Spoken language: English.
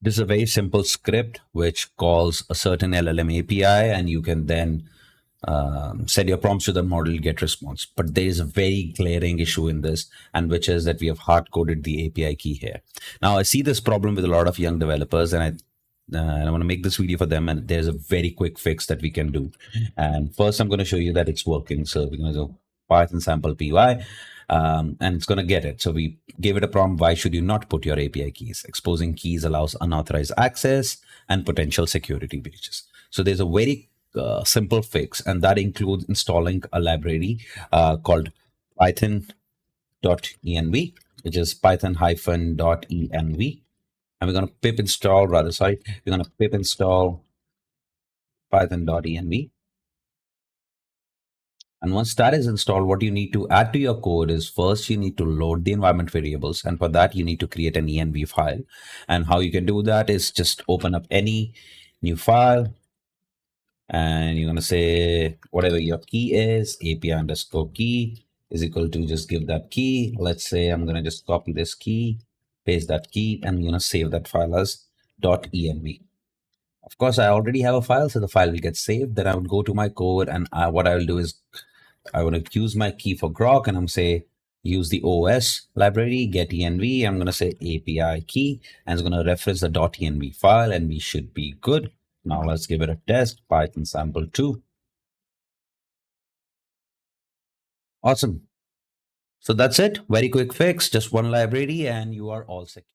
This is a very simple script which calls a certain LLM API, and you can then set your prompts to the model, get response. But there is a very glaring issue in this, and which is that we have hard coded the API key here. Now, I see this problem with a lot of young developers, and I want to make this video for them. And there's a very quick fix that we can do. And first, I'm going to show you that it's working. So we're going to go Python sample py, and it's going to get it. So we gave it a prompt: why should you not put your API keys? Exposing keys allows unauthorized access and potential security breaches. So there's a very simple fix, and that includes installing a library called python.env, which is python-.env. And we're going to pip install, we're going to pip install python.env. And once that is installed, what you need to add to your code is first you need to load the environment variables. And for that, you need to create an env file. And how you can do that is just open up any new file. And you're going to say whatever your key is, API underscore key is equal to just give that key. Let's say I'm going to just copy this key, paste that key, and I'm going to save that file as .env. Of course, I already have a file, so the file will get saved. Then I would go to my code, and what I will do is I want to use my key for grok, and I'm say use the OS library, get env. I'm going to say API key, and it's going to reference the .env file, and we should be good. Now let's give it a test, Python sample 2. Awesome. So that's it. Very quick fix, just one library, and you are all set.